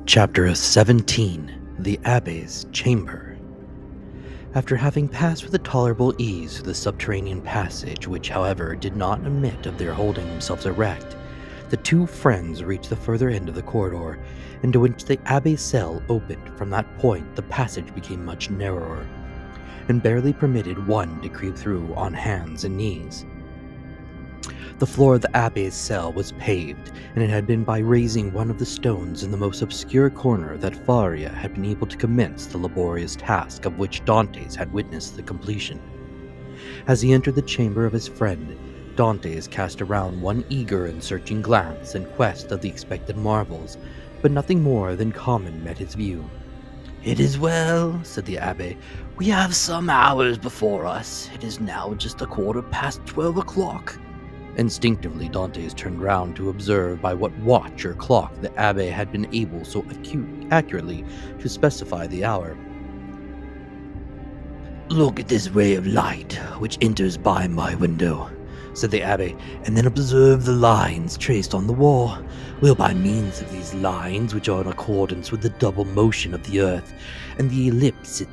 Chapter 17 The Abbé's Chamber. After having passed with a tolerable ease through the subterranean passage, which however did not admit of their holding themselves erect, the two friends reached the further end of the corridor, into which the Abbé's cell opened. From that point the passage became much narrower, and barely permitted one to creep through on hands and knees. The floor of the Abbé's cell was paved, and it had been by raising one of the stones in the most obscure corner that Faria had been able to commence the laborious task of which Dantès had witnessed the completion. As he entered the chamber of his friend, Dantès cast around one eager and searching glance in quest of the expected marvels, but nothing more than common met his view. "It is well," said the Abbé. "We have some hours before us. It is now just 12 o'clock. Instinctively, Dantès turned round to observe by what watch or clock the Abbé had been able so accurately to specify the hour. "Look at this ray of light which enters by my window," said the Abbé, "and then observe the lines traced on the wall. Well, by means of these lines, which are in accordance with the double motion of the earth and the ellipse it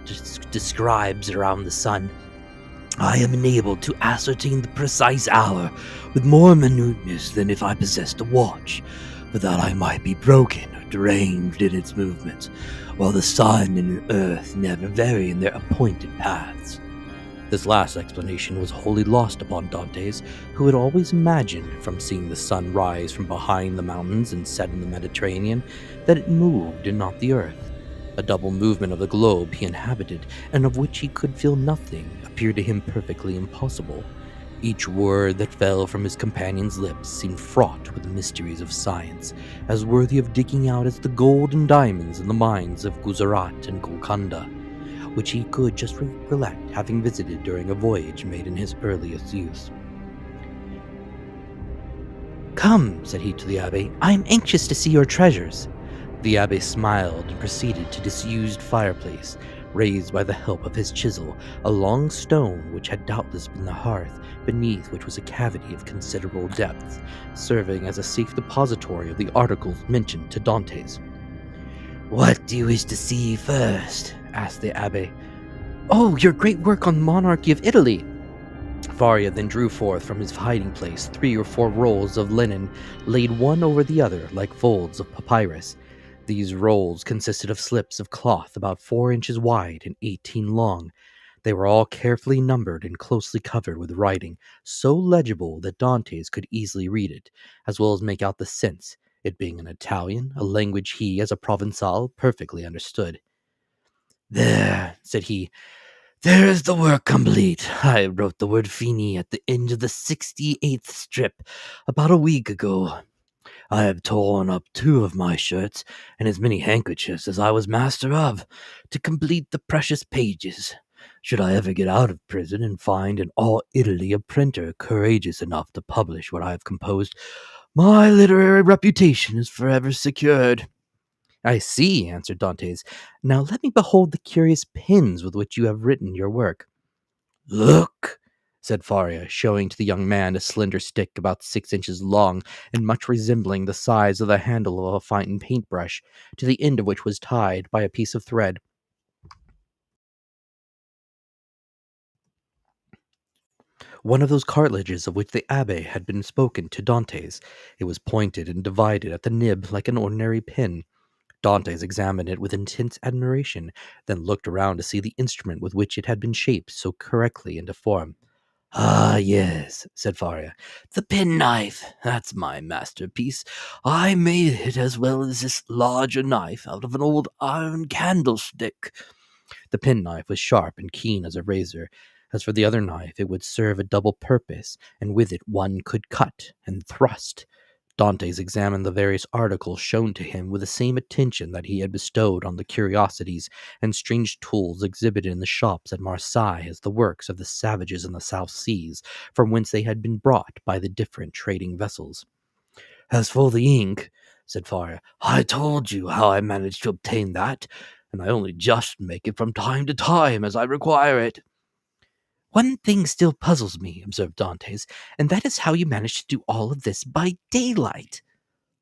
describes around the sun, I am enabled to ascertain the precise hour with more minuteness than if I possessed a watch, for that I might be broken or deranged in its movements, while the sun and the earth never vary in their appointed paths." This last explanation was wholly lost upon Dantès, who had always imagined, from seeing the sun rise from behind the mountains and set in the Mediterranean, that it moved and not the earth. A double movement of the globe he inhabited, and of which he could feel nothing, appeared to him perfectly impossible. Each word that fell from his companion's lips seemed fraught with the mysteries of science, as worthy of digging out as the gold and diamonds in the mines of Gujarat and Golconda, which he could just recollect having visited during a voyage made in his earliest youth. "Come," said he to the Abbé, "I am anxious to see your treasures." The Abbé smiled and proceeded to disused fireplace, raised by the help of his chisel, a long stone which had doubtless been the hearth, beneath which was a cavity of considerable depth, serving as a safe depository of the articles mentioned to Dantès. "What do you wish to see first?" asked the Abbé. "Oh, your great work on the monarchy of Italy!" Faria then drew forth from his hiding place 3 or 4 rolls of linen, laid one over the other like folds of papyrus. These rolls consisted of slips of cloth about 4 inches wide and 18 long. They were all carefully numbered and closely covered with writing, so legible that Dantès could easily read it, as well as make out the sense, it being in Italian, a language he, as a Provençal, perfectly understood. "There," said he, "there is the work complete. I wrote the word fini at the end of the 68th strip about a week ago. I have torn up 2 of my shirts and as many handkerchiefs as I was master of, to complete the precious pages. Should I ever get out of prison and find in all Italy a printer courageous enough to publish what I have composed, my literary reputation is forever secured." "I see," answered Dantès. "Now let me behold the curious pens with which you have written your work." "Look," said Faria, showing to the young man a slender stick about 6 inches long, and much resembling the size of the handle of a fine paintbrush, to the end of which was tied, by a piece of thread, one of those cartilages of which the Abbé had been spoken to Dantès. It was pointed and divided at the nib like an ordinary pen. Dantès examined it with intense admiration, then looked around to see the instrument with which it had been shaped so correctly into form. "Ah, yes," said Faria, "the penknife. That's my masterpiece. I made it as well as this larger knife out of an old iron candlestick." The penknife was sharp and keen as a razor. As for the other knife, it would serve a double purpose, and with it one could cut and thrust. Dantès examined the various articles shown to him with the same attention that he had bestowed on the curiosities and strange tools exhibited in the shops at Marseilles as the works of the savages in the South Seas, from whence they had been brought by the different trading vessels. "As for the ink," said Faria, "I told you how I managed to obtain that, and I only just make it from time to time as I require it." "One thing still puzzles me," observed Dantès, "and that is how you managed to do all of this by daylight."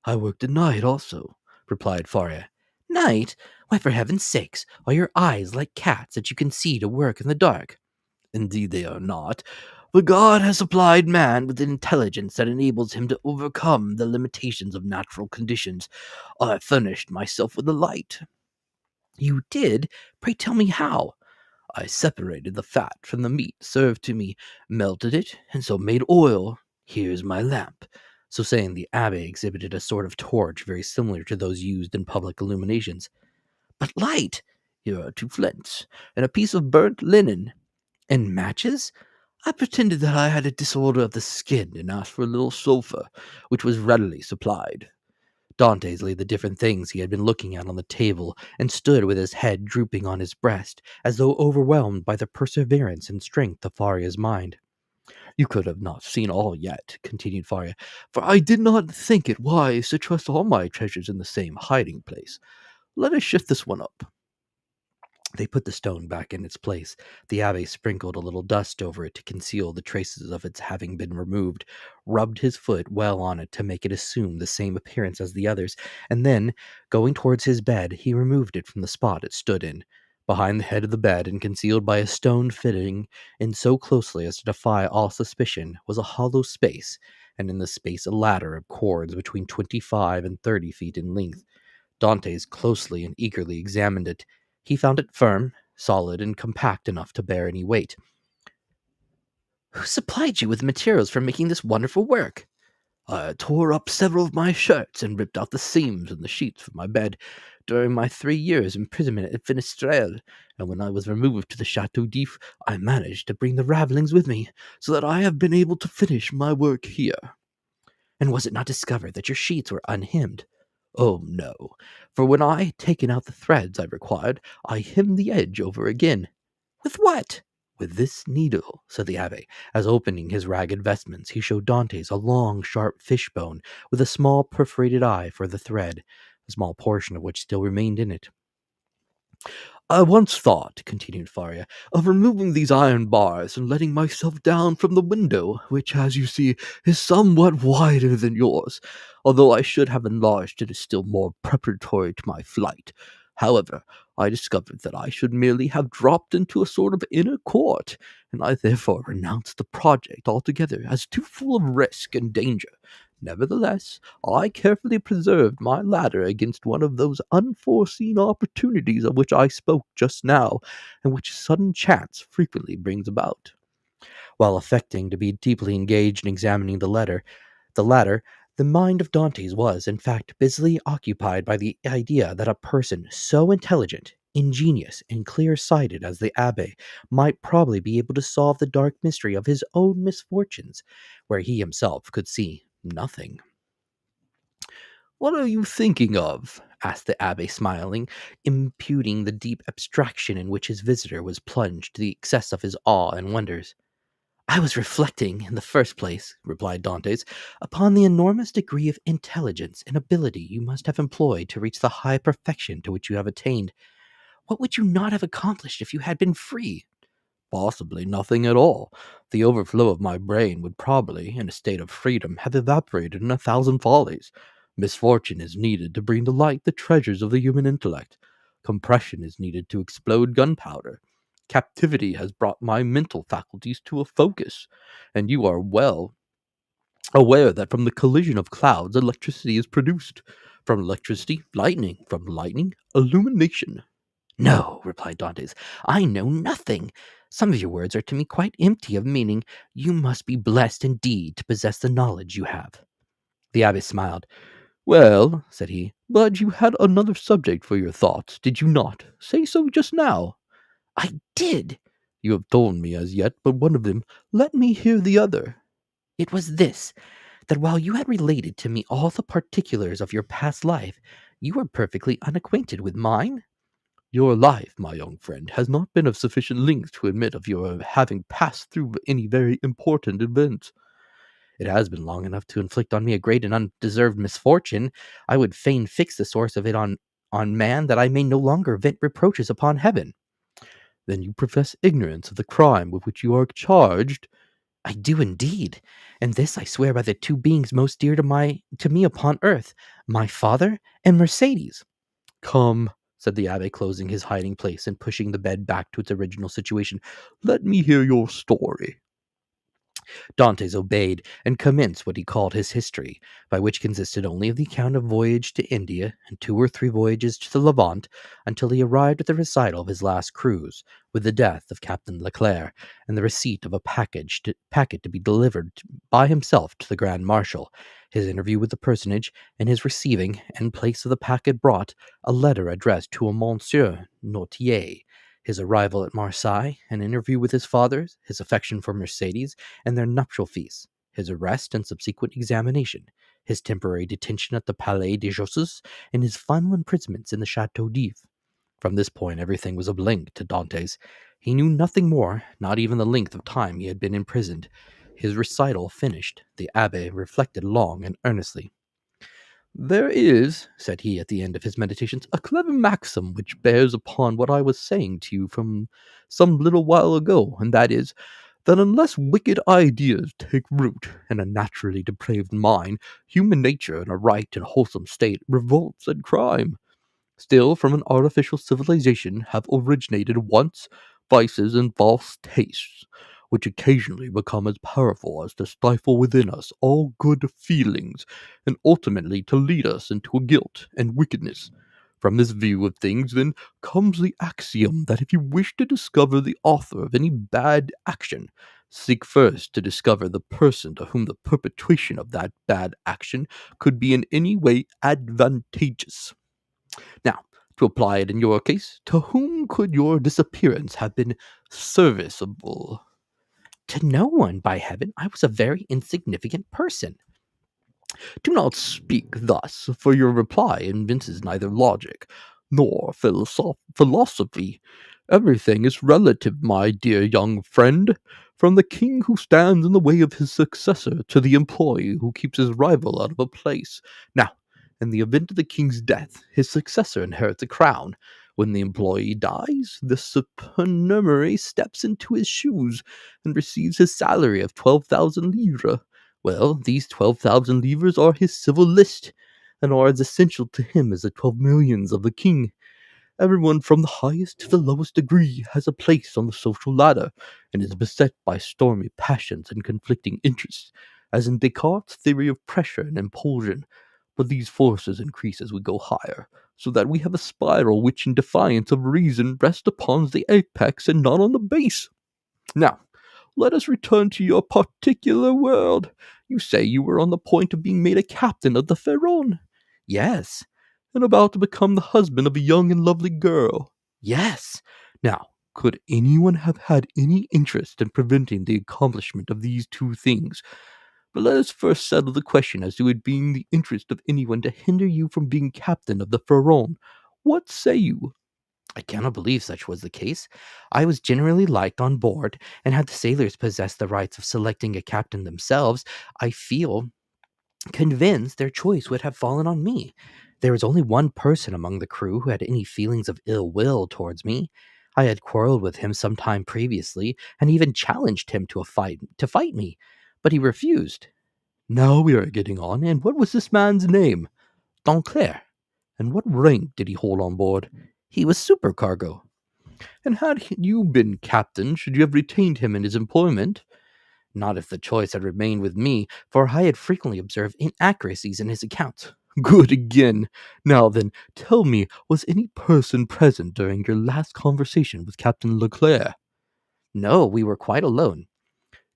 "I worked at night also," replied Faria. Night? Why, for heaven's sakes, are your eyes like cats that you can see to work in the dark? Indeed they are not. For God has supplied man with an intelligence that enables him to overcome the limitations of natural conditions. I furnished myself with a light. You did? Pray tell me how. I separated the fat from the meat served to me, melted it, and so made oil. Here's my lamp. So saying, the abbé exhibited a sort of torch very similar to those used in public illuminations. But light! Here are 2 flints, and a piece of burnt linen. And matches? I pretended that I had a disorder of the skin and asked for a little sulphur, which was readily supplied. Dantès laid the different things he had been looking at on the table, and stood with his head drooping on his breast, as though overwhelmed by the perseverance and strength of Faria's mind. You could have not seen all yet, continued Faria, for I did not think it wise to trust all my treasures in the same hiding place. Let us shift this one up. They put the stone back in its place. The abbé sprinkled a little dust over it to conceal the traces of its having been removed, rubbed his foot well on it to make it assume the same appearance as the others, and then, going towards his bed, he removed it from the spot it stood in. Behind the head of the bed, and concealed by a stone fitting in so closely as to defy all suspicion, was a hollow space, and in the space a ladder of cords between 25 and 30 feet in length. Dantès closely and eagerly examined it. He found it firm, solid, and compact enough to bear any weight. Who supplied you with materials for making this wonderful work? I tore up several of my shirts and ripped out the seams and the sheets from my bed during my 3 years' imprisonment at Fenestrelle, and when I was removed to the Château d'If, I managed to bring the ravelings with me, so that I have been able to finish my work here. And was it not discovered that your sheets were unhemmed? Oh, no, for when I had taken out the threads I required, I hemmed the edge over again. With what? With this needle, said the abbé, as opening his ragged vestments, he showed Dantès a long, sharp fishbone, with a small perforated eye for the thread, a small portion of which still remained in it. I once thought, continued Faria, of removing these iron bars and letting myself down from the window, which, as you see, is somewhat wider than yours, although I should have enlarged it still more preparatory to my flight. However, I discovered that I should merely have dropped into a sort of inner court, and I therefore renounced the project altogether as too full of risk and danger. Nevertheless, I carefully preserved my ladder against one of those unforeseen opportunities of which I spoke just now, and which sudden chance frequently brings about. While affecting to be deeply engaged in examining the ladder, the mind of Dantès was, in fact, busily occupied by the idea that a person so intelligent, ingenious, and clear-sighted as the abbé might probably be able to solve the dark mystery of his own misfortunes, where he himself could see nothing. What are you thinking of? Asked the abbé, smiling, imputing the deep abstraction in which his visitor was plunged to the excess of his awe and wonders. I was reflecting, in the first place, replied Dantès, upon the enormous degree of intelligence and ability you must have employed to reach the high perfection to which you have attained. What would you not have accomplished if you had been free? Possibly nothing at all. The overflow of my brain would probably, in a state of freedom, have evaporated in 1,000 follies. Misfortune is needed to bring to light the treasures of the human intellect. Compression is needed to explode gunpowder. Captivity has brought my mental faculties to a focus, and you are well aware that from the collision of clouds electricity is produced. From electricity, lightning. From lightning, illumination. No, replied Dantès, I know nothing. Some of your words are to me quite empty of meaning. You must be blessed indeed to possess the knowledge you have. The abbé smiled. Well, said he, but you had another subject for your thoughts, did you not? Say so just now. I did. You have told me as yet but one of them. Let me hear the other. It was this, that while you had related to me all the particulars of your past life, you were perfectly unacquainted with mine. Your life, my young friend, has not been of sufficient length to admit of your having passed through any very important events. It has been long enough to inflict on me a great and undeserved misfortune. I would fain fix the source of it on man, that I may no longer vent reproaches upon heaven. Then you profess ignorance of the crime with which you are charged? I do indeed, and this I swear by the 2 beings most dear to me upon earth, my father and Mercédès. "Come," said the Abbé, closing his hiding place and pushing the bed back to its original situation. "Let me hear your story." Dantès obeyed, and commenced what he called his history, by which consisted only of the account of voyage to India and 2 or 3 voyages to the Levant, until he arrived at the recital of his last cruise, with the death of Captain Leclerc, and the receipt of a packet to be delivered by himself to the Grand Marshal, his interview with the personage, and his receiving, in place of the packet brought, a letter addressed to a Monsieur Noirtier, his arrival at Marseilles, an interview with his father, his affection for Mercédès, and their nuptial feast, his arrest and subsequent examination, his temporary detention at the Palais de Justice, and his final imprisonment in the Château d'If. From this point everything was a blank to Dantès. He knew nothing more, not even the length of time he had been imprisoned. His recital finished, the Abbé reflected long and earnestly. "There is," said he at the end of his meditations, "a clever maxim which bears upon what I was saying to you from some little while ago, and that is, that unless wicked ideas take root in a naturally depraved mind, human nature in a right and wholesome state revolts at crime. Still, from an artificial civilization have originated wants, vices, and false tastes, which occasionally become as powerful as to stifle within us all good feelings, and ultimately to lead us into guilt and wickedness. From this view of things, then, comes the axiom that if you wish to discover the author of any bad action, seek first to discover the person to whom the perpetration of that bad action could be in any way advantageous. Now, to apply it in your case, to whom could your disappearance have been serviceable?" "To no one, by heaven. I was a very insignificant person." "Do not speak thus, for your reply evinces neither logic nor philosophy. Everything is relative, my dear young friend, from the king who stands in the way of his successor to the employee who keeps his rival out of a place. Now, in the event of the king's death, his successor inherits a crown. When the employee dies, the supernumerary steps into his shoes and receives his salary of 12,000 livres. Well, these 12,000 livres are his civil list, and are as essential to him as the 12 millions of the king. Everyone from the highest to the lowest degree has a place on the social ladder, and is beset by stormy passions and conflicting interests, as in Descartes' theory of pressure and impulsion. But these forces increase as we go higher, so that we have a spiral which, in defiance of reason, rests upon the apex and not on the base. Now, let us return to your particular world. You say you were on the point of being made a captain of the Pharaon." "Yes." "And about to become the husband of a young and lovely girl." "Yes." "Now, could anyone have had any interest in preventing the accomplishment of these 2 things? But let us first settle the question as to it being the interest of anyone to hinder you from being captain of the Pharaon. What say you?" "I cannot believe such was the case. I was generally liked on board, and had the sailors possessed the rights of selecting a captain themselves, I feel convinced their choice would have fallen on me. There was only one person among the crew who had any feelings of ill will towards me. I had quarrelled with him some time previously, and even challenged him to fight me, but he refused." "Now we are getting on. And what was this man's name?" "Danclair." "And what rank did he hold on board?" "He was supercargo." "And had you been captain, should you have retained him in his employment?" "Not if the choice had remained with me, for I had frequently observed inaccuracies in his accounts." "Good again. Now then, tell me, was any person present during your last conversation with Captain Leclerc?" "No, we were quite alone."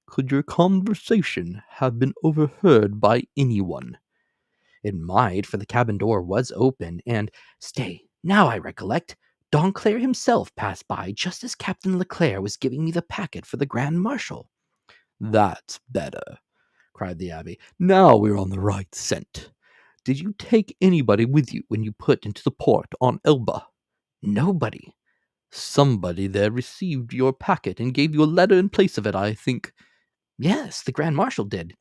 "Could your conversation have been overheard by anyone?" "It might, for the cabin door was open, and stay, now I recollect, Danclair himself passed by just as Captain Leclerc was giving me the packet for the Grand Marshal." "That's better," cried the Abbé. "Now we're on the right scent. Did you take anybody with you when you put into the port on Elba?" "Nobody." "Somebody there received your packet and gave you a letter in place of it, I think." "Yes, the Grand Marshal did."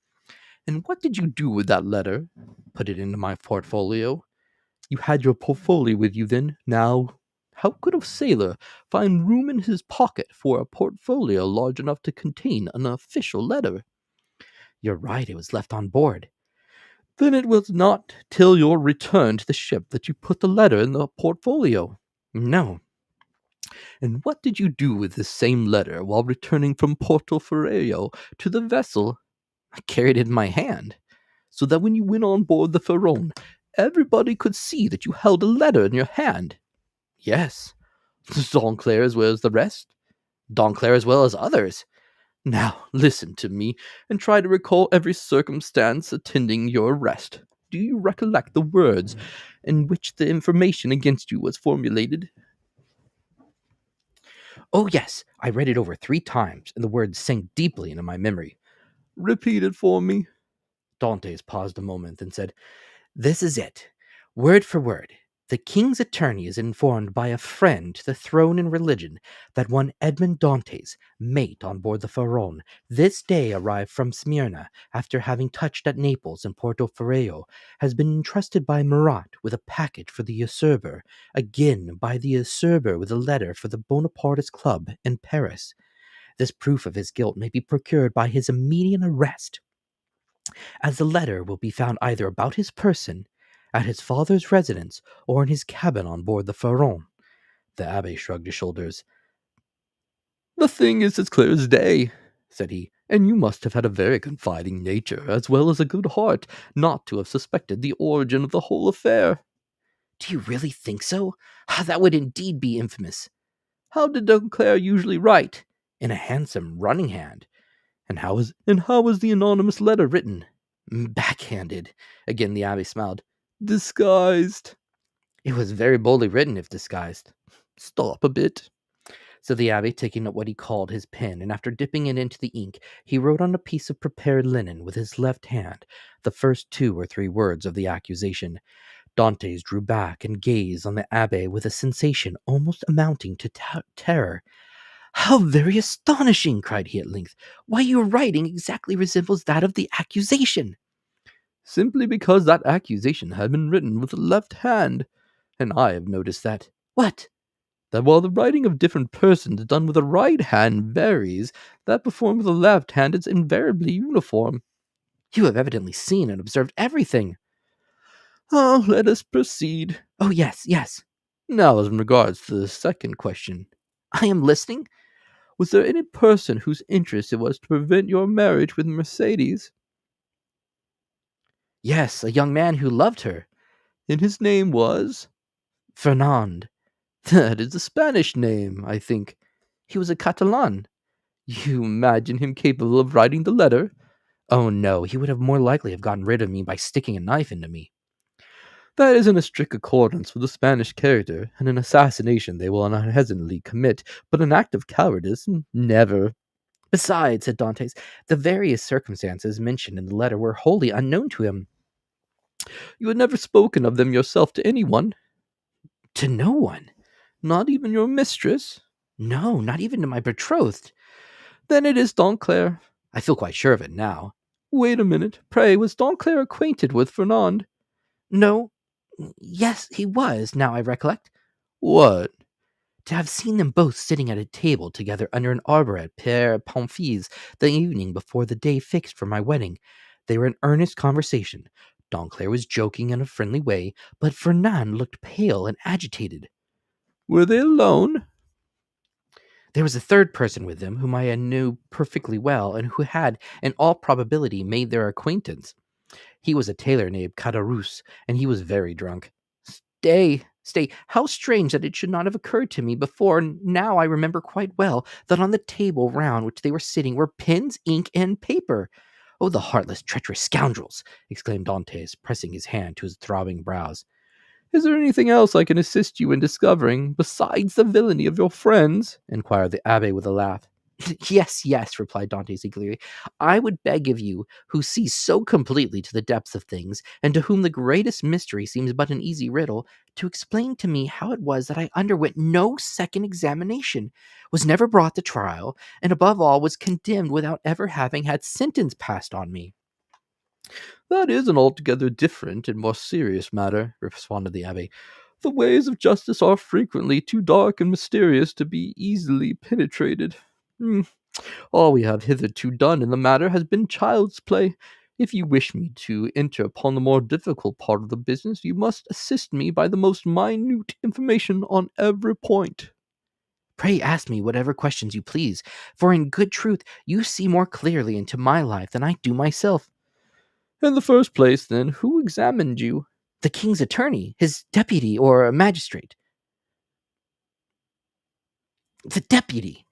"And what did you do with that letter?" "Put it into my portfolio." "You had your portfolio with you then? Now, how could a sailor find room in his pocket for a portfolio large enough to contain an official letter?" "You're right, it was left on board." Then it was not till your return to the ship that you put the letter in the portfolio. No. And what did you do with this same letter while returning from Porto Ferraio to the vessel? I carried it in my hand, so that when you went on board the Pharaon, everybody could see that you held a letter in your hand. Yes, Donclair as well as the rest. Donclair as well as others. Now, listen to me, and try to recall every circumstance attending your arrest. Do you recollect the words in which the information against you was formulated? Oh, yes, I read it over 3 times, and the words sank deeply into my memory. Repeat it for me. Dantès paused a moment, and said, This is it, word for word. The king's attorney is informed by a friend to the throne and religion that one Edmond Dantès, mate on board the Pharaon, this day arrived from Smyrna after having touched at Naples and Porto Ferraio, has been entrusted by Murat with a packet for the usurper, again by the usurper with a letter for the Bonapartist club in Paris. This proof of his guilt may be procured by his immediate arrest, as the letter will be found either about his person, at his father's residence, or in his cabin on board the Pharaon. The abbé shrugged his shoulders. The thing is as clear as day, said he, and you must have had a very confiding nature, as well as a good heart, not to have suspected the origin of the whole affair. Do you really think so? That would indeed be infamous. How did Dunclair usually write? In a handsome running hand. And how was the anonymous letter written? Backhanded. Again the abbé smiled. Disguised. It was very boldly written, if disguised. Stop a bit, said the abbé, taking up what he called his pen, and after dipping it into the ink, he wrote on a piece of prepared linen with his left hand the first 2 or 3 words of the accusation. Dantès drew back and gazed on the abbé with a sensation almost amounting to terror. How very astonishing! Cried he at length. Why, your writing exactly resembles that of the accusation. Simply because that accusation had been written with the left hand, and I have noticed that. What? That while the writing of different persons done with the right hand varies, that performed with the left hand is invariably uniform. You have evidently seen and observed everything. Oh, let us proceed. Oh, yes, yes. Now, as in regards to the second question. I am listening. Was there any person whose interest it was to prevent your marriage with Mercedes? Yes, a young man who loved her. And his name was? Fernand. That is a Spanish name, I think. He was a Catalan. You imagine him capable of writing the letter? Oh no, he would have more likely have gotten rid of me by sticking a knife into me. That is in a strict accordance with the Spanish character, and an assassination they will unhesitantly commit, but an act of cowardice, never. Besides, said Dantès, the various circumstances mentioned in the letter were wholly unknown to him. You had never spoken of them yourself to anyone? To no one. Not even your mistress? No, not even to my betrothed. Then it is Donclair. I feel quite sure of it now. Wait a minute. Pray, was Donclair acquainted with Fernand? No. Yes, he was, now I recollect. What? To have seen them both sitting at a table together under an arbor at Père Pomfils the evening before the day fixed for my wedding. They were in earnest conversation. Donclair was joking in a friendly way, but Fernand looked pale and agitated. Were they alone? There was a third person with them whom I knew perfectly well, and who had, in all probability, made their acquaintance. He was a tailor named Caderousse, and he was very drunk. Stay, how strange that it should not have occurred to me before. Now I remember quite well that on the table round which they were sitting were pens, ink, and paper. Oh, the heartless, treacherous scoundrels! Exclaimed Dantès, pressing his hand to his throbbing brows. Is there anything else I can assist you in discovering, besides the villainy of your friends? Inquired the abbé with a laugh. Yes, replied Dantès eagerly. I would beg of you, who see so completely to the depths of things, and to whom the greatest mystery seems but an easy riddle, to explain to me how it was that I underwent no second examination, was never brought to trial, and above all was condemned without ever having had sentence passed on me. That is an altogether different and more serious matter, responded the abbé. The ways of justice are frequently too dark and mysterious to be easily penetrated. All we have hitherto done in the matter has been child's play. If you wish me to enter upon the more difficult part of the business, you must assist me by the most minute information on every point. Pray ask me whatever questions you please, for in good truth you see more clearly into my life than I do myself. In the first place, then, who examined you? The king's attorney, his deputy or magistrate. The deputy.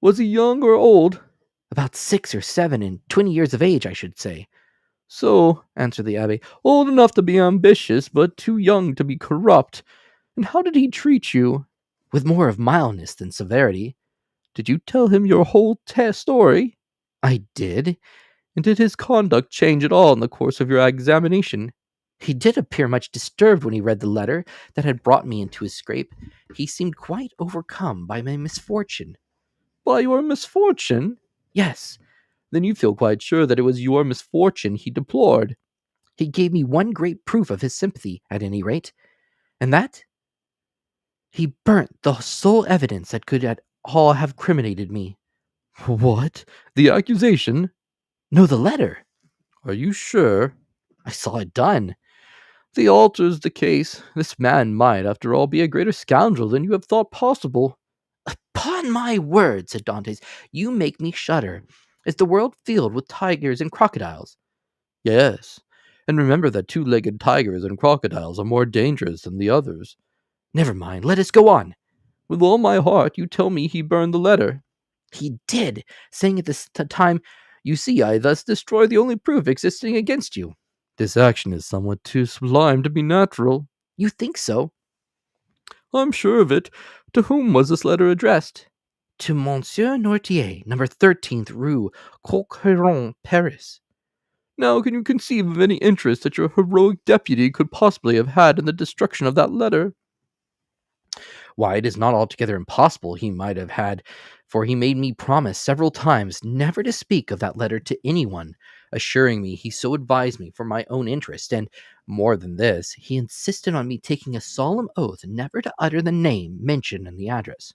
Was he young or old? About 6 or 7 and 20 years of age, I should say. So, answered the abbé, old enough to be ambitious, but too young to be corrupt. And how did he treat you? With more of mildness than severity. Did you tell him your whole story? I did. And did his conduct change at all in the course of your examination? He did appear much disturbed when he read the letter that had brought me into his scrape. He seemed quite overcome by my misfortune. By your misfortune? Yes. Then you feel quite sure that it was your misfortune he deplored. He gave me one great proof of his sympathy, at any rate. And that? He burnt the sole evidence that could at all have criminated me. What? The accusation? No, the letter. Are you sure? I saw it done. The alters the case. This man might, after all, be a greater scoundrel than you have thought possible. Upon my word, said Dantès, you make me shudder. Is the world filled with tigers and crocodiles? Yes, and remember that two-legged tigers and crocodiles are more dangerous than the others. Never mind, let us go on. With all my heart, you tell me he burned the letter. He did, saying at this time, you see, I thus destroy the only proof existing against you. This action is somewhat too sublime to be natural. You think so? I'm sure of it. To whom was this letter addressed? To Monsieur Noirtier, number 13th Rue, Coqueron, Paris. Now, can you conceive of any interest that your heroic deputy could possibly have had in the destruction of that letter? Why, it is not altogether impossible he might have had, for he made me promise several times never to speak of that letter to anyone, assuring me he so advised me for my own interest, and, more than this, he insisted on me taking a solemn oath never to utter the name mentioned in the address.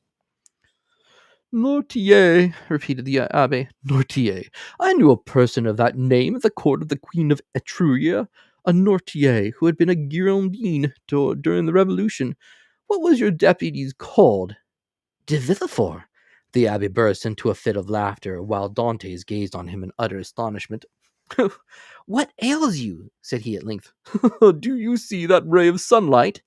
Noirtier, repeated the abbé. Noirtier. I knew a person of that name at the court of the Queen of Etruria, a Noirtier who had been a Girondin during the Revolution. What was your deputy's called? De Villefort. The abbé burst into a fit of laughter, while Dantès gazed on him in utter astonishment. What ails you? Said he at length. Do you see that ray of sunlight?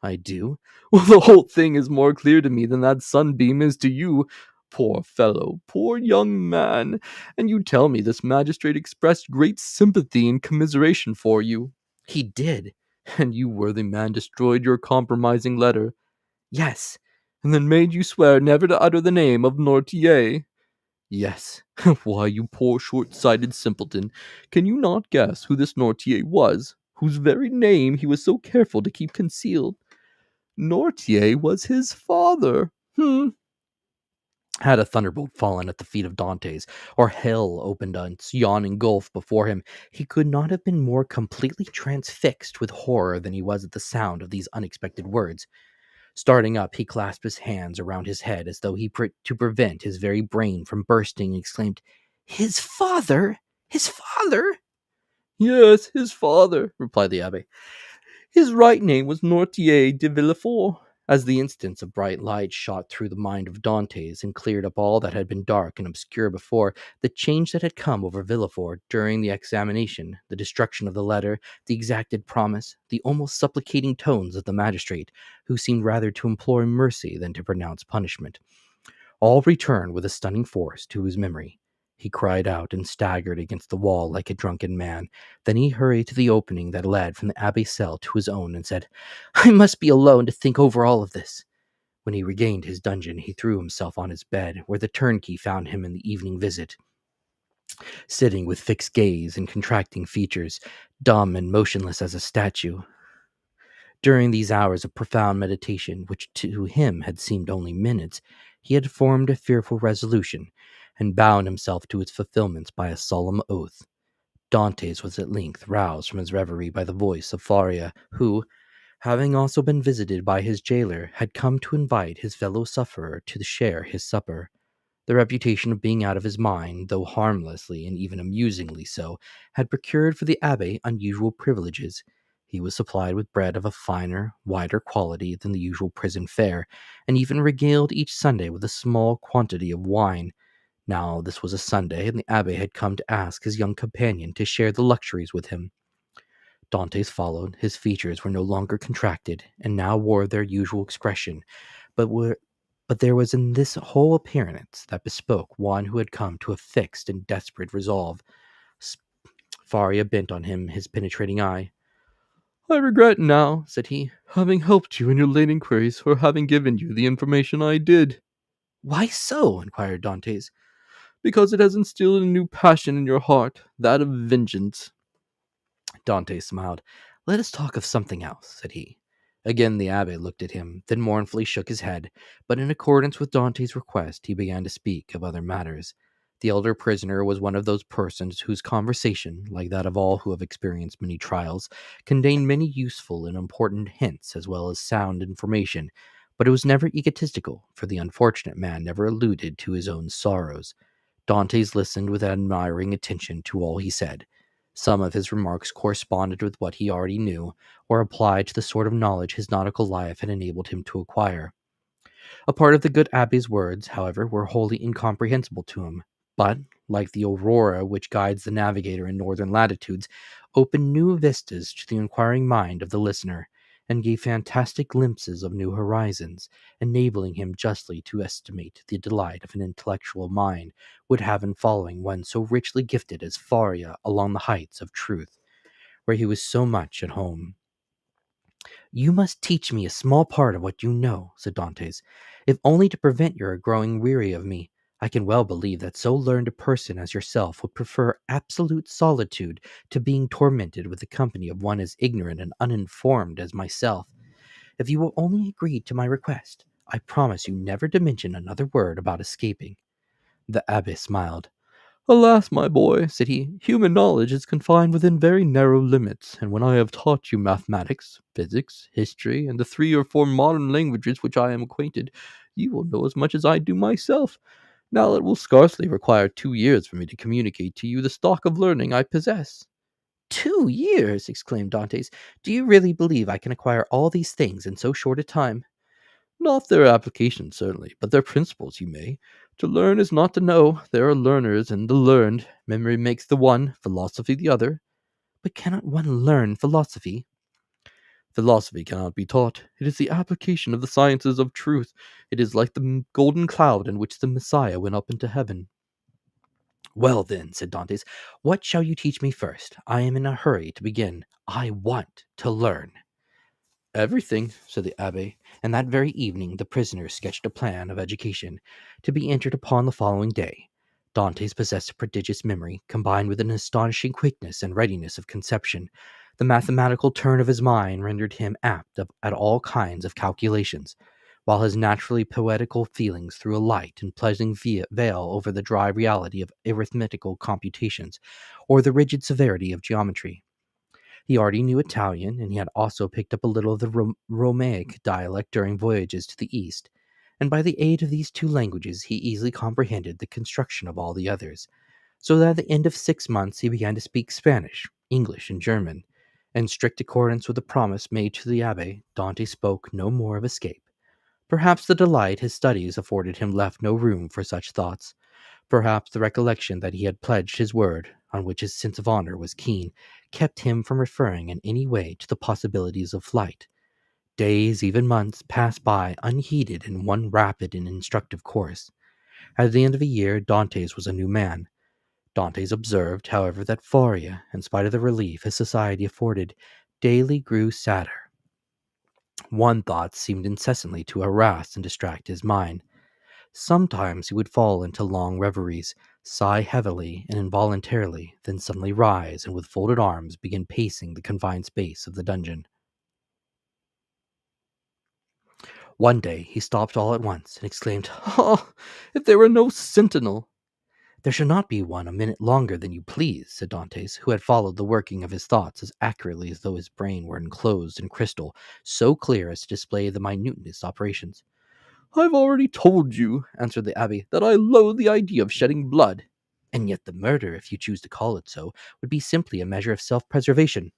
I do. Well, the whole thing is more clear to me than that sunbeam is to you. Poor fellow, poor young man. And you tell me this magistrate expressed great sympathy and commiseration for you. He did. And you worthy man destroyed your compromising letter. Yes. And then made you swear never to utter the name of Noirtier. Yes. Why, you poor short-sighted simpleton, can you not guess who this Noirtier was, whose very name he was so careful to keep concealed? Noirtier was his father. Had a thunderbolt fallen at the feet of Dantès, or hell opened its yawning gulf before him, he could not have been more completely transfixed with horror than he was at the sound of these unexpected words. Starting up, he clasped his hands around his head as though to prevent his very brain from bursting, and exclaimed, "His father! His father!" Yes, his father, replied the abbé. His right name was Noirtier de Villefort. As the instants of bright light shot through the mind of Dantès and cleared up all that had been dark and obscure before, the change that had come over Villefort during the examination, the destruction of the letter, the exacted promise, the almost supplicating tones of the magistrate, who seemed rather to implore mercy than to pronounce punishment, all returned with a stunning force to his memory. He cried out and staggered against the wall like a drunken man. Then he hurried to the opening that led from the abbé's cell to his own and said, "I must be alone to think over all of this." When he regained his dungeon, he threw himself on his bed, where the turnkey found him in the evening visit, sitting with fixed gaze and contracting features, dumb and motionless as a statue. During these hours of profound meditation, which to him had seemed only minutes, he had formed a fearful resolution, and bound himself to its fulfillment by a solemn oath. Dantès was at length roused from his reverie by the voice of Faria, who, having also been visited by his jailer, had come to invite his fellow-sufferer to share his supper. The reputation of being out of his mind, though harmlessly and even amusingly so, had procured for the Abbé unusual privileges. He was supplied with bread of a finer, wider quality than the usual prison fare, and even regaled each Sunday with a small quantity of wine. Now this was a Sunday, and the Abbé had come to ask his young companion to share the luxuries with him. Dantes followed. His features were no longer contracted, and now wore their usual expression, but there was in this whole appearance that bespoke one who had come to a fixed and desperate resolve. S- Faria bent on him his penetrating eye. I regret now, said he, having helped you in your late inquiries, or having given you the information I did. Why so? Inquired Dantes. Because it has instilled a new passion in your heart, that of vengeance. Dante smiled. Let us talk of something else, said he. Again the Abbé looked at him, then mournfully shook his head, but in accordance with Dante's request he began to speak of other matters. The elder prisoner was one of those persons whose conversation, like that of all who have experienced many trials, contained many useful and important hints as well as sound information, but it was never egotistical, for the unfortunate man never alluded to his own sorrows. Dantes listened with admiring attention to all he said. Some of his remarks corresponded with what he already knew, or applied to the sort of knowledge his nautical life had enabled him to acquire. A part of the good Abbé's words, however, were wholly incomprehensible to him, but, like the aurora which guides the navigator in northern latitudes, opened new vistas to the inquiring mind of the listener, and gave fantastic glimpses of new horizons, enabling him justly to estimate the delight of an intellectual mind would have in following one so richly gifted as Faria along the heights of truth, where he was so much at home. You must teach me a small part of what you know, said Dantes, if only to prevent your growing weary of me. I can well believe that so learned a person as yourself would prefer absolute solitude to being tormented with the company of one as ignorant and uninformed as myself. If you will only agree to my request, I promise you never to mention another word about escaping. The Abbé smiled. Alas, my boy, said he, human knowledge is confined within very narrow limits, and when I have taught you mathematics, physics, history, and the 3 or 4 modern languages which I am acquainted, you will know as much as I do myself. Now it will scarcely require 2 years for me to communicate to you the stock of learning I possess. 2 years! Exclaimed Dantes. Do you really believe I can acquire all these things in so short a time? Not their application, certainly, but their principles you may. To learn is not to know. There are learners and the learned. Memory makes the one, philosophy the other. But cannot one learn philosophy? Philosophy cannot be taught. It is the application of the sciences of truth. It is like the golden cloud in which the Messiah went up into heaven. Well, then, said Dantes, what shall you teach me first? I am in a hurry to begin. I want to learn. Everything, said the Abbé, and that very evening the prisoner sketched a plan of education, to be entered upon the following day. Dantes possessed a prodigious memory, combined with an astonishing quickness and readiness of conception. The mathematical turn of his mind rendered him apt at all kinds of calculations, while his naturally poetical feelings threw a light and pleasing veil over the dry reality of arithmetical computations, or the rigid severity of geometry. He already knew Italian, and he had also picked up a little of the Romaic dialect during voyages to the East, and by the aid of these 2 languages he easily comprehended the construction of all the others, so that at the end of 6 months he began to speak Spanish, English, and German. In strict accordance with the promise made to the Abbé, Dante spoke no more of escape. Perhaps the delight his studies afforded him left no room for such thoughts. Perhaps the recollection that he had pledged his word, on which his sense of honor was keen, kept him from referring in any way to the possibilities of flight. Days, even months, passed by unheeded in one rapid and instructive course. At the end of a year, Dantes was a new man. Dantes observed, however, that Faria, in spite of the relief his society afforded, daily grew sadder. One thought seemed incessantly to harass and distract his mind. Sometimes he would fall into long reveries, sigh heavily and involuntarily, then suddenly rise and with folded arms begin pacing the confined space of the dungeon. One day he stopped all at once and exclaimed, Ah, if there were no sentinel! There shall not be one a minute longer than you please, said Dantes, who had followed the working of his thoughts as accurately as though his brain were enclosed in crystal, so clear as to display the minutest operations. I've already told you, answered the Abbé, that I loathe the idea of shedding blood. And yet the murder, if you choose to call it so, would be simply a measure of self-preservation.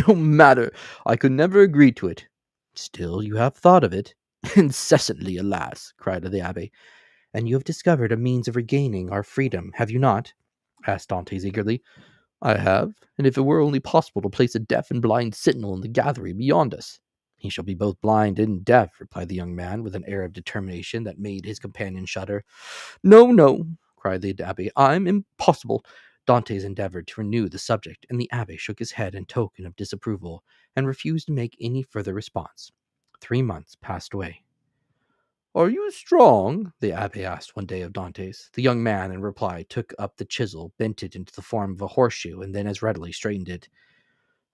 No matter, I could never agree to it. Still, you have thought of it. Incessantly, alas, cried the Abbé. And you have discovered a means of regaining our freedom, have you not? Asked Dantès eagerly. I have, and if it were only possible to place a deaf and blind sentinel in the gallery beyond us. He shall be both blind and deaf, replied the young man, with an air of determination that made his companion shudder. No, no, cried the Abbé, I'm impossible. Dantès endeavored to renew the subject, and the Abbé shook his head in token of disapproval, and refused to make any further response. 3 months passed away. Are you strong? The Abbé asked one day of Dantès. The young man, in reply, took up the chisel, bent it into the form of a horseshoe, and then as readily straightened it.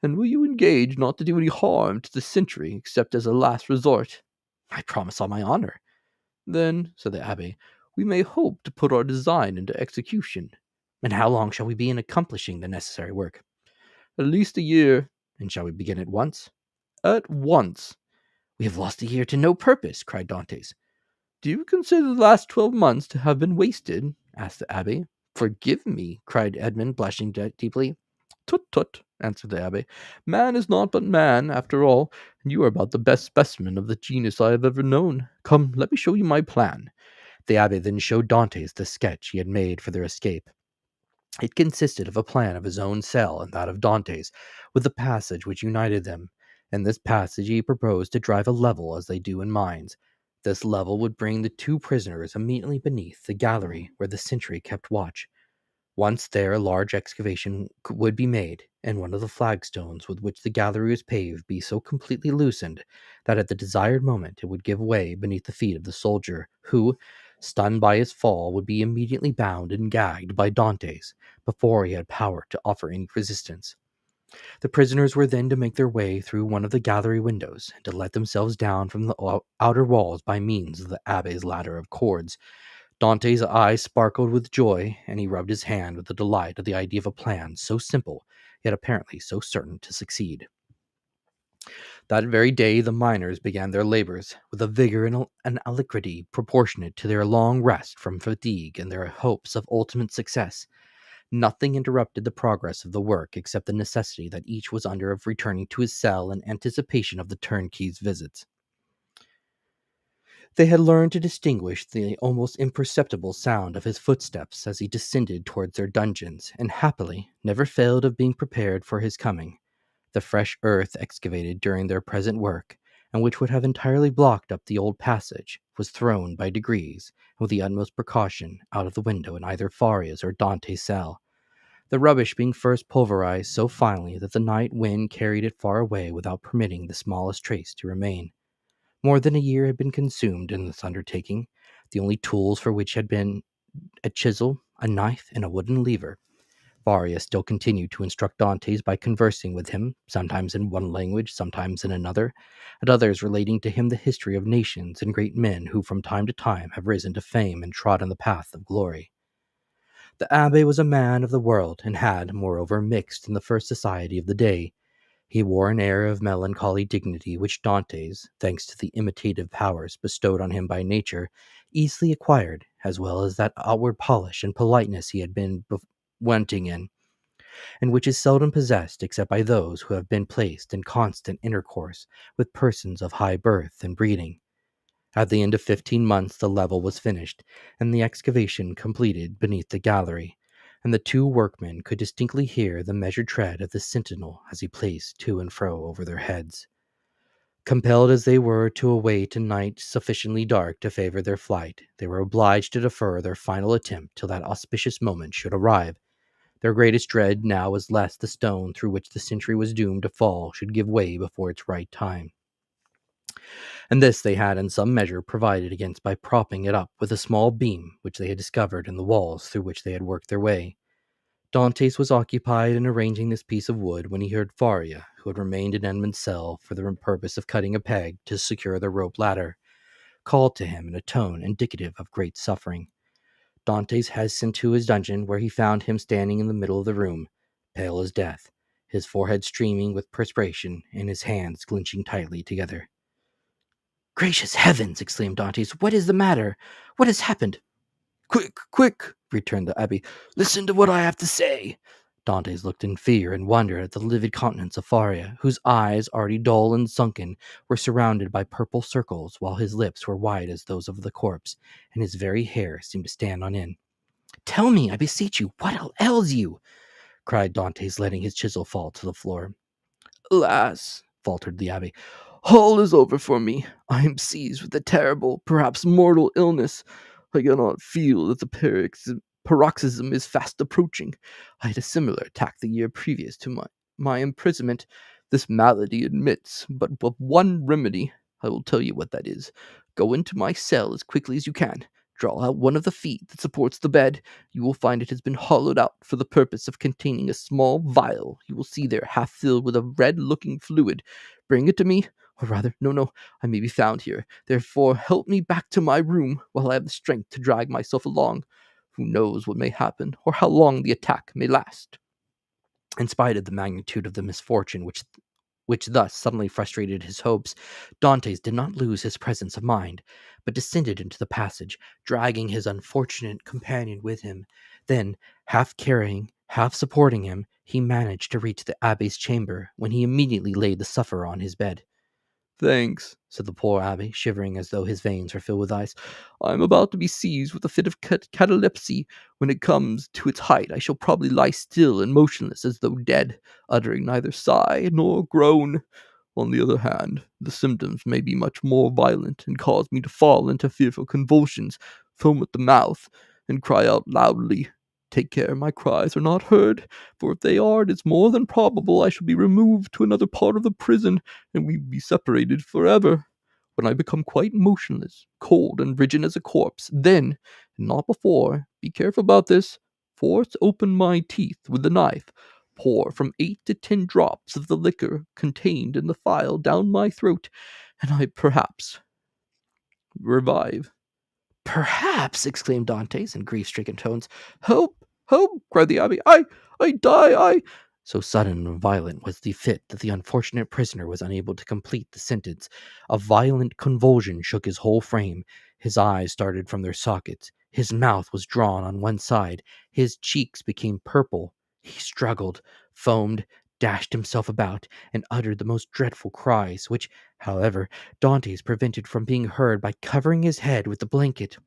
And will you engage not to do any harm to the sentry, except as a last resort? I promise on my honor. Then, said the Abbé, we may hope to put our design into execution. And how long shall we be in accomplishing the necessary work? At least a year. And shall we begin at once? At once. We have lost a year to no purpose, cried Dantès. Do you consider the last 12 months to have been wasted? Asked the Abbé. Forgive me, cried Edmond, blushing deeply. Tut, tut, answered the Abbé. Man is not but man, after all, and you are about the best specimen of the genus I have ever known. Come, let me show you my plan. The Abbé then showed Dantès the sketch he had made for their escape. It consisted of a plan of his own cell and that of Dantès, with the passage which united them. In this passage he proposed to drive a level as they do in mines. This level would bring the 2 prisoners immediately beneath the gallery where the sentry kept watch. Once there, a large excavation would be made, and one of the flagstones with which the gallery was paved be so completely loosened that at the desired moment it would give way beneath the feet of the soldier, who, stunned by his fall, would be immediately bound and gagged by Dantès before he had power to offer any resistance. The prisoners were then to make their way through one of the gallery windows, and to let themselves down from the outer walls by means of the Abbé's ladder of cords. Dantès' eyes sparkled with joy, and he rubbed his hand with the delight at the idea of a plan so simple, yet apparently so certain to succeed. That very day the miners began their labors, with a vigor and alacrity proportionate to their long rest from fatigue and their hopes of ultimate success. Nothing interrupted the progress of the work except the necessity that each was under of returning to his cell in anticipation of the turnkey's visits. They had learned to distinguish the almost imperceptible sound of his footsteps as he descended towards their dungeons, and happily never failed of being prepared for his coming. The fresh earth excavated during their present work, and which would have entirely blocked up the old passage, was thrown by degrees, and with the utmost precaution, out of the window in either Faria's or Dantès' cell. The rubbish being first pulverized so finely that the night wind carried it far away without permitting the smallest trace to remain. More than a year had been consumed in this undertaking, the only tools for which had been a chisel, a knife, and a wooden lever. Faria still continued to instruct Dantès by conversing with him, sometimes in one language, sometimes in another, at others relating to him the history of nations and great men who from time to time have risen to fame and trodden the path of glory. The Abbé was a man of the world, and had, moreover, mixed in the first society of the day. He wore an air of melancholy dignity which Dantès, thanks to the imitative powers bestowed on him by nature, easily acquired, as well as that outward polish and politeness he had been wanting in, and which is seldom possessed except by those who have been placed in constant intercourse with persons of high birth and breeding. At the end of 15 months the level was finished, and the excavation completed beneath the gallery, and the 2 workmen could distinctly hear the measured tread of the sentinel as he paced to and fro over their heads. Compelled as they were to await a night sufficiently dark to favor their flight, they were obliged to defer their final attempt till that auspicious moment should arrive. Their greatest dread now was lest the stone through which the sentry was doomed to fall should give way before its right time. And this they had in some measure provided against by propping it up with a small beam which they had discovered in the walls through which they had worked their way. Dantès was occupied in arranging this piece of wood when he heard Faria, who had remained in Edmond's cell for the purpose of cutting a peg to secure the rope ladder, called to him in a tone indicative of great suffering. Dantès hastened to his dungeon, where he found him standing in the middle of the room, pale as death, his forehead streaming with perspiration, and his hands clenching tightly together. Gracious heavens! Exclaimed Dantès. What is the matter? What has happened? Quick, quick! Returned the abbé. Listen to what I have to say. Dantès looked in fear and wonder at the livid countenance of Faria, whose eyes, already dull and sunken, were surrounded by purple circles, while his lips were white as those of the corpse, and his very hair seemed to stand on end. Tell me, I beseech you, what ails you? Cried Dantès, letting his chisel fall to the floor. Alas, faltered the abbé, all is over for me. I am seized with a terrible, perhaps mortal illness. I cannot feel that the paroxysm is fast approaching. I had a similar attack the year previous to my imprisonment. This malady admits but of one remedy. I will tell you what that is. Go into my cell as quickly as you can. Draw out one of the feet that supports the bed. You will find it has been hollowed out for the purpose of containing a small vial you will see there half filled with a red-looking fluid. Bring it to me, or rather, no, I may be found here. Therefore, help me back to my room while I have the strength to drag myself along. Who knows what may happen, or how long the attack may last? In spite of the magnitude of the misfortune which thus suddenly frustrated his hopes, Dantès did not lose his presence of mind, but descended into the passage, dragging his unfortunate companion with him. Then, half carrying, half supporting him, he managed to reach the abbé's chamber, when he immediately laid the sufferer on his bed. Thanks, said the poor abbé, shivering as though his veins were filled with ice. I am about to be seized with a fit of catalepsy. When it comes to its height, I shall probably lie still and motionless as though dead, uttering neither sigh nor groan. On the other hand, the symptoms may be much more violent and cause me to fall into fearful convulsions, foam at the mouth, and cry out loudly. Take care my cries are not heard, for if they are, it is more than probable I shall be removed to another part of the prison, and we will be separated forever. When I become quite motionless, cold, and rigid as a corpse, then, and not before, be careful about this, force open my teeth with the knife, pour from 8 to 10 drops of the liquor contained in the phial down my throat, and I perhaps revive. Perhaps, exclaimed Dantès in grief-stricken tones. Help! Help! Cried the abbé. I die! So sudden and violent was the fit that the unfortunate prisoner was unable to complete the sentence. A violent convulsion shook his whole frame. His eyes started from their sockets. His mouth was drawn on one side. His cheeks became purple. He struggled, foamed, dashed himself about, and uttered the most dreadful cries, which, however, Dantès prevented from being heard by covering his head with the blanket.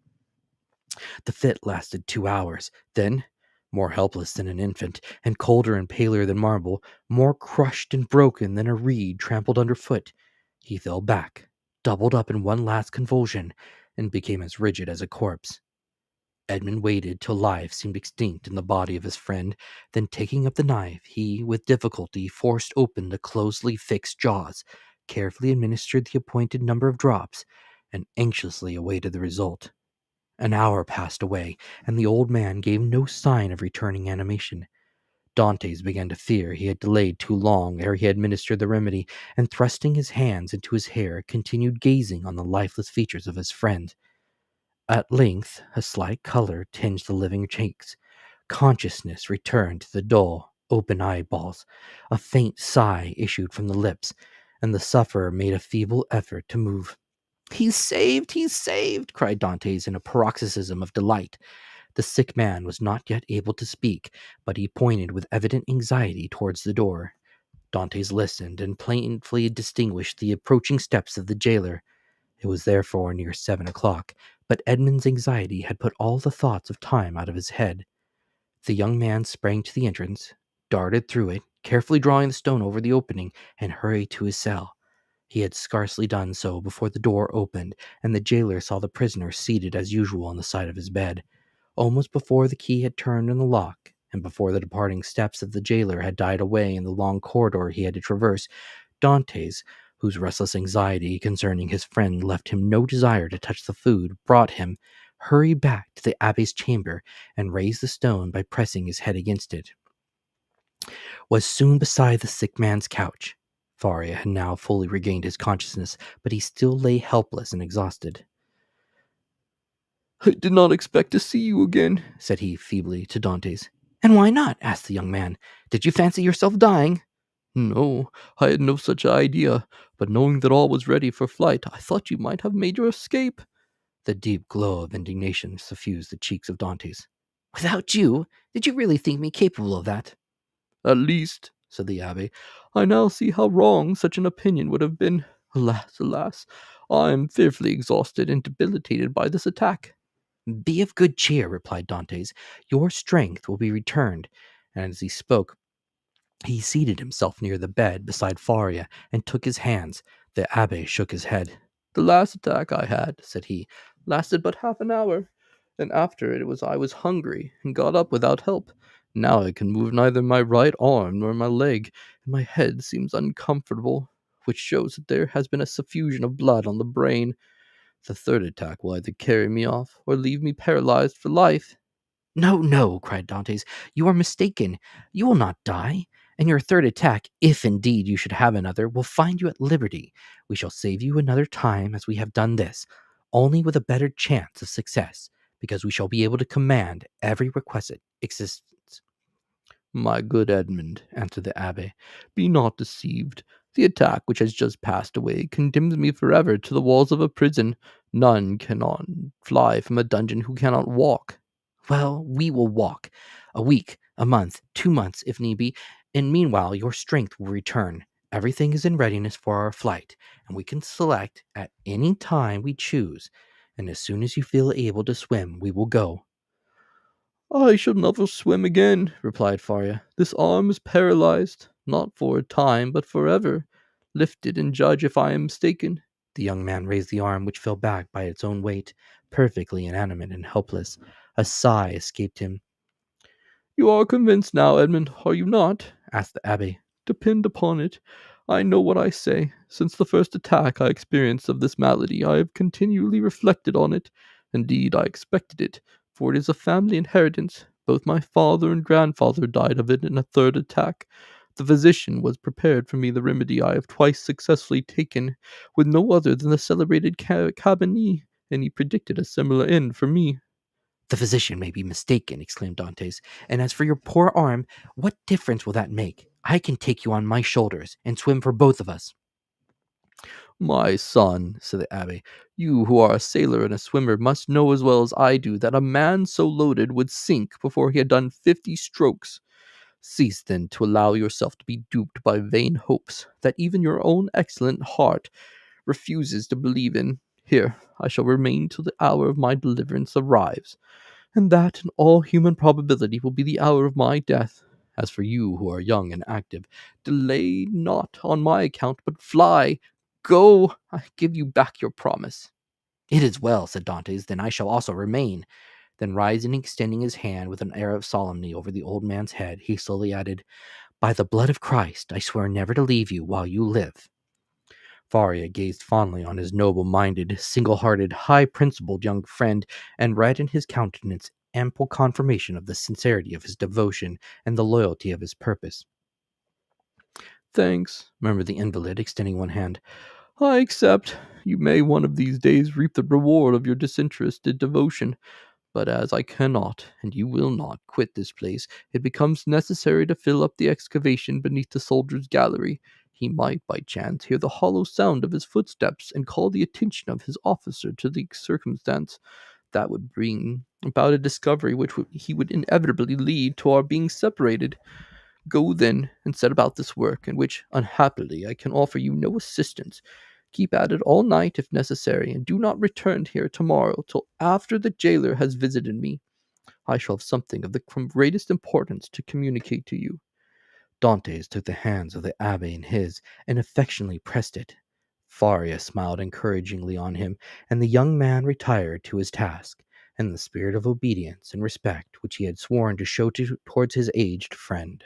The fit lasted 2 hours. Then, more helpless than an infant, and colder and paler than marble, more crushed and broken than a reed trampled underfoot, he fell back, doubled up in one last convulsion, and became as rigid as a corpse. Edmond waited till life seemed extinct in the body of his friend, then taking up the knife, he with difficulty forced open the closely fixed jaws, carefully administered the appointed number of drops, and anxiously awaited the result. An hour passed away, and the old man gave no sign of returning animation. Dantès began to fear he had delayed too long ere he administered the remedy, and thrusting his hands into his hair, continued gazing on the lifeless features of his friend. At length a slight color tinged the living cheeks. Consciousness returned to the dull, open eyeballs. A faint sigh issued from the lips, and the sufferer made a feeble effort to move. He's saved! He's saved! Cried Dantès in a paroxysm of delight. The sick man was not yet able to speak, but he pointed with evident anxiety towards the door. Dantès listened, and plainly distinguished the approaching steps of the jailer. It was therefore near 7 o'clock, but Edmond's anxiety had put all the thoughts of time out of his head. The young man sprang to the entrance, darted through it, carefully drawing the stone over the opening, and hurried to his cell. He had scarcely done so before the door opened, and the jailer saw the prisoner seated as usual on the side of his bed. Almost before the key had turned in the lock, and before the departing steps of the jailer had died away in the long corridor he had to traverse, Dantès, whose restless anxiety concerning his friend left him no desire to touch the food brought him, hurried back to the abbé's chamber, and raised the stone by pressing his head against it. Was soon beside the sick man's couch. Faria had now fully regained his consciousness, but he still lay helpless and exhausted. I did not expect to see you again, said he feebly to Dantès. And why not? Asked the young man. Did you fancy yourself dying? No, I had no such idea. but knowing that all was ready for flight, I thought you might have made your escape." The deep glow of indignation suffused the cheeks of Dantès. "Without you? Did you really think me capable of that?" "At least," said the abbé, "I now see how wrong such an opinion would have been. Alas, alas, I am fearfully exhausted and debilitated by this attack." "Be of good cheer," replied Dantès. "Your strength will be returned." And as he spoke, he seated himself near the bed beside Faria and took his hands. The abbé shook his head. "The last attack I had," said he, "lasted but half an hour, and after it I was hungry, and got up without help. Now I can move neither my right arm nor my leg, and my head seems uncomfortable, which shows that there has been a suffusion of blood on the brain. The third attack will either carry me off, or leave me paralyzed for life." "No, no," cried Dantès. "You are mistaken. You will not die. And your third attack, if indeed you should have another, will find you at liberty. We shall save you another time as we have done this, only with a better chance of success, because we shall be able to command every requisite existence." "My good Edmond," answered the abbé, "be not deceived. The attack which has just passed away condemns me forever to the walls of a prison. None cannot fly from a dungeon who cannot walk." "Well, we will walk. A week, a month, 2 months, if need be, and meanwhile your strength will return. Everything is in readiness for our flight, and we can select at any time we choose. And as soon as you feel able to swim, we will go." "I shall never swim again," replied Faria. "This arm is paralyzed, not for a time, but forever. Lift it and judge if I am mistaken." The young man raised the arm, which fell back by its own weight, perfectly inanimate and helpless. A sigh escaped him. "You are convinced now, Edmund, are you not?" Asked the abbé. "Depend upon it, I know what I say. Since the first attack I experienced of this malady, I have continually reflected on it. Indeed, I expected it, for it is a family inheritance. Both my father and grandfather died of it in a third attack. The physician was prepared for me the remedy I have twice successfully taken, with no other than the celebrated Cabernet, and he predicted a similar end for me." "The physician may be mistaken," exclaimed Dantès. "And as for your poor arm, what difference will that make? I can take you on my shoulders and swim for both of us." "My son," said the abbé, "you who are a sailor and a swimmer must know as well as I do that a man so loaded would sink before he had done 50 strokes. Cease then to allow yourself to be duped by vain hopes that even your own excellent heart refuses to believe in. Here, I shall remain till the hour of my deliverance arrives, and that in all human probability will be the hour of my death. As for you who are young and active, delay not on my account, but fly. Go, I give you back your promise." "It is well," said Dantès. "Then I shall also remain." Then rising and extending his hand with an air of solemnity over the old man's head, he slowly added, "By the blood of Christ, I swear never to leave you while you live." Faria gazed fondly on his noble-minded, single-hearted, high-principled young friend, and read in his countenance ample confirmation of the sincerity of his devotion and the loyalty of his purpose. "Thanks," murmured the invalid, extending one hand. "I accept. You may one of these days reap the reward of your disinterested devotion. But as I cannot, and you will not, quit this place, it becomes necessary to fill up the excavation beneath the soldier's gallery. He might, by chance, hear the hollow sound of his footsteps, and call the attention of his officer to the circumstance. That would bring about a discovery which he would inevitably lead to our being separated. Go then, and set about this work, in which, unhappily, I can offer you no assistance. Keep at it all night if necessary, and do not return here tomorrow till after the jailer has visited me. I shall have something of the greatest importance to communicate to you." Dantès took the hands of the abbé in his, and affectionately pressed it. Faria smiled encouragingly on him, and the young man retired to his task, in the spirit of obedience and respect which he had sworn to show towards his aged friend.